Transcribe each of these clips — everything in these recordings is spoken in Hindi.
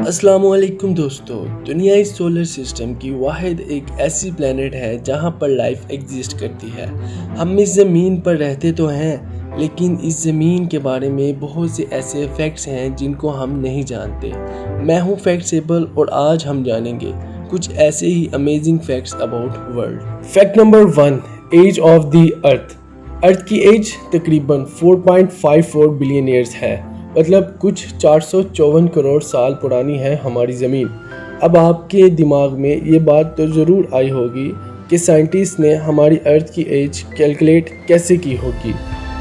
अस्सलामुअलैकुम दोस्तों, दुनिया इस सोलर सिस्टम की वाहिद एक ऐसी प्लेनेट है जहां पर लाइफ एग्जिस्ट करती है। हम इस ज़मीन पर रहते तो हैं, लेकिन इस ज़मीन के बारे में बहुत से ऐसे फैक्ट्स हैं जिनको हम नहीं जानते। मैं हूं फैक्ट्सेबल और आज हम जानेंगे कुछ ऐसे ही amazing facts about world. Fact number 1, age of the earth. Earth की एज तकरीबन 4.54 बिलियन ईयर्स है, मतलब कुछ 454 करोड़ साल पुरानी है हमारी ज़मीन। अब आपके दिमाग में ये बात तो ज़रूर आई होगी कि साइंटिस्ट ने हमारी अर्थ की एज कैलकुलेट कैसे की होगी।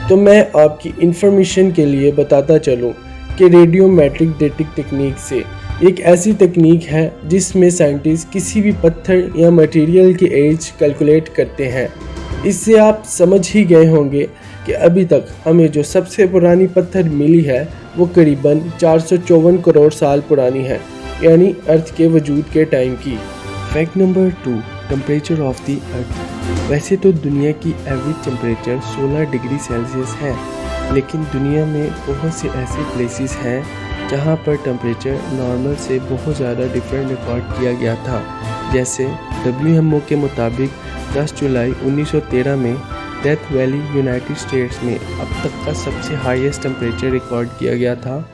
तो मैं आपकी इंफॉर्मेशन के लिए बताता चलूँ कि रेडियोमेट्रिक डेटिंग टेक्निक से एक ऐसी तकनीक है जिसमें साइंटिस्ट किसी भी पत्थर या मटेरियल की एज कैलकुलेट करते हैं। इससे आप समझ ही गए होंगे कि अभी तक हमें जो सबसे पुरानी पत्थर मिली है वो करीबन 454 करोड़ साल पुरानी है, यानी अर्थ के वजूद के टाइम की। Fact number 2, temperature of the अर्थ। वैसे तो दुनिया की एवरेज टेम्परेचर 16 डिग्री सेल्सियस है, लेकिन दुनिया में बहुत से ऐसे प्लेसेस हैं जहां पर टेम्परेचर नॉर्मल से बहुत ज़्यादा डिफरेंट रिकॉर्ड किया गया था। जैसे WHO के मुताबिक 10 जुलाई 1913 में डेथ वैली यूनाइटेड स्टेट्स में अब तक का सबसे हाईएस्ट टेम्परेचर रिकॉर्ड किया गया था,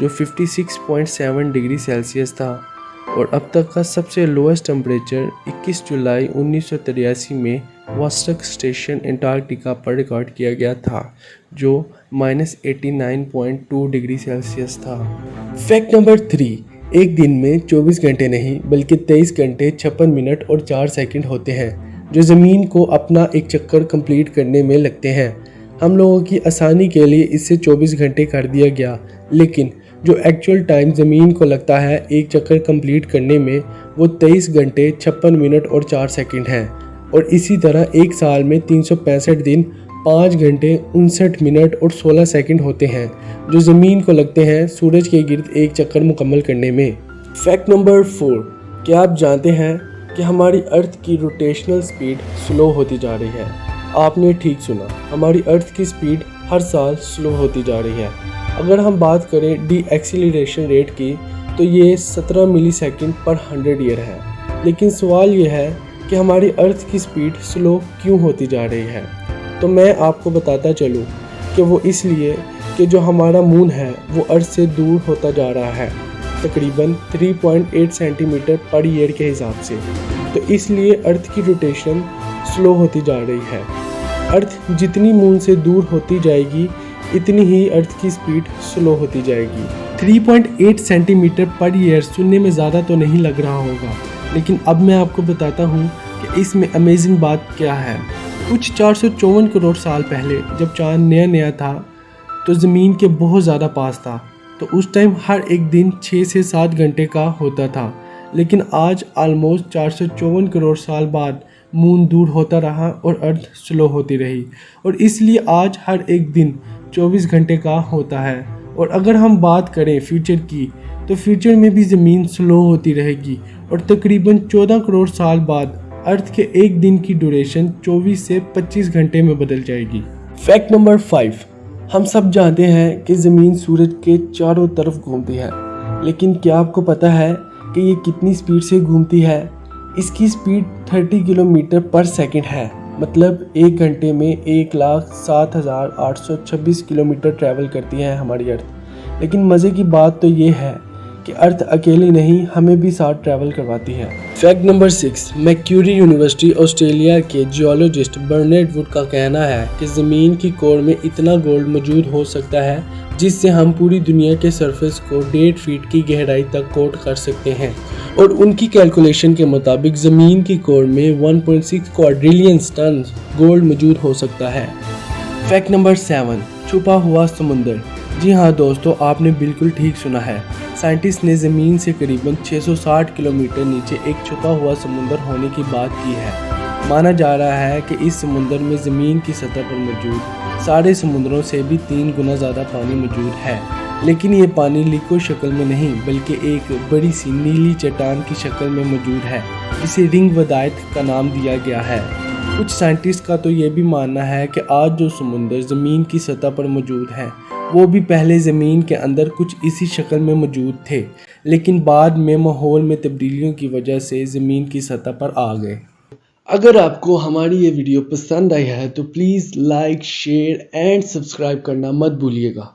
जो 56.7 डिग्री सेल्सियस था। और अब तक का सबसे लोएस्ट टेम्परेचर 21 जुलाई 1983 में वॉस्टक स्टेशन अंटार्कटिका पर रिकॉर्ड किया गया था, जो -89.2 डिग्री सेल्सियस था। फैक्ट नंबर 3, एक दिन में 24 घंटे नहीं बल्कि 23 घंटे 56 मिनट और 4 सेकंड होते हैं, जो ज़मीन को अपना एक चक्कर कंप्लीट करने में लगते हैं। हम लोगों की आसानी के लिए इससे 24 घंटे कर दिया गया, लेकिन जो एक्चुअल टाइम ज़मीन को लगता है एक चक्कर कंप्लीट करने में वो 23 घंटे 56 मिनट और 4 सेकंड है। और इसी तरह एक साल में 365 दिन 5 घंटे 59 मिनट और 16 सेकंड होते हैं, जो ज़मीन को लगते हैं सूरज के गिर्द एक चक्कर मुकम्मल करने में। फैक्ट नंबर 4, क्या आप जानते हैं कि हमारी अर्थ की रोटेशनल स्पीड स्लो होती जा रही है? आपने ठीक सुना, हमारी अर्थ की स्पीड हर साल स्लो होती जा रही है। अगर हम बात करें डी एक्सीलरेशन रेट की, तो ये 17 मिलीसेकंड पर 100 ईयर है। लेकिन सवाल ये है कि हमारी अर्थ की स्पीड स्लो क्यों होती जा रही है? तो मैं आपको बताता चलूँ कि वो इसलिए कि जो हमारा मून है वो अर्थ से दूर होता जा रहा है, तकरीबन 3.8 सेंटीमीटर पर ईयर के हिसाब से। तो इसलिए अर्थ की रोटेशन स्लो होती जा रही है। अर्थ जितनी मून से दूर होती जाएगी इतनी ही अर्थ की स्पीड स्लो होती जाएगी। 3.8 सेंटीमीटर पर ईयर सुनने में ज़्यादा तो नहीं लग रहा होगा, लेकिन अब मैं आपको बताता हूँ कि इसमें अमेजिंग बात क्या है। कुछ 454 करोड़ साल पहले जब चाँद नया नया था तो ज़मीन के बहुत ज़्यादा पास था, तो उस टाइम हर एक दिन 6 से 7 घंटे का होता था। लेकिन आज ऑलमोस्ट 454 करोड़ साल बाद मून दूर होता रहा और अर्थ स्लो होती रही, और इसलिए आज हर एक दिन 24 घंटे का होता है। और अगर हम बात करें फ्यूचर की, तो फ्यूचर में भी ज़मीन स्लो होती रहेगी और तकरीबन 14 करोड़ साल बाद अर्थ के एक दिन की ड्यूरेशन 24 से 25 घंटे में बदल जाएगी। फैक्ट नंबर 5, हम सब जानते हैं कि ज़मीन सूरज के चारों तरफ घूमती है, लेकिन क्या आपको पता है कि ये कितनी स्पीड से घूमती है? इसकी स्पीड 30 किलोमीटर पर सेकंड है, मतलब एक घंटे में 1,07,826 किलोमीटर ट्रैवल करती है हमारी अर्थ। लेकिन मज़े की बात तो ये है कि अर्थ अकेली नहीं, हमें भी साथ ट्रैवल करवाती है। Fact number 6, McQuarrie university Australia के जियोलॉजिस्ट बर्नेट वुड का कहना है कि ज़मीन की कोर में इतना गोल्ड मौजूद हो सकता है जिससे हम पूरी दुनिया के सरफेस को 1.5 फीट की गहराई तक कोट कर सकते हैं। और उनकी कैलकुलेशन के मुताबिक ज़मीन की कोर में 1.6 क्वाड्रिलियन टन गोल्ड मौजूद हो सकता है। फैक्ट नंबर 7, छुपा हुआ समुंदर। जी हाँ दोस्तों, आपने बिल्कुल ठीक सुना है। साइंटिस्ट ने ज़मीन से करीबन 660 किलोमीटर नीचे एक छुपा हुआ समुंदर होने की बात की है। माना जा रहा है कि इस समुंदर में ज़मीन की सतह पर मौजूद सारे समुद्रों से भी 3 गुना ज़्यादा पानी मौजूद है। लेकिन ये पानी लिक्विड शक्ल में नहीं बल्कि एक बड़ी सी नीली चट्टान की शक्ल में मौजूद है, जिसे रिंग वदायत का नाम दिया गया है। कुछ साइंटिस्ट का तो ये भी मानना है कि आज जो समुंदर ज़मीन की सतह पर मौजूद है वो भी पहले ज़मीन के अंदर कुछ इसी शक्ल में मौजूद थे, लेकिन बाद में माहौल में तब्दीलियों की वजह से ज़मीन की सतह पर आ गए। अगर आपको हमारी ये वीडियो पसंद आई है तो please like, share and subscribe करना मत भूलिएगा।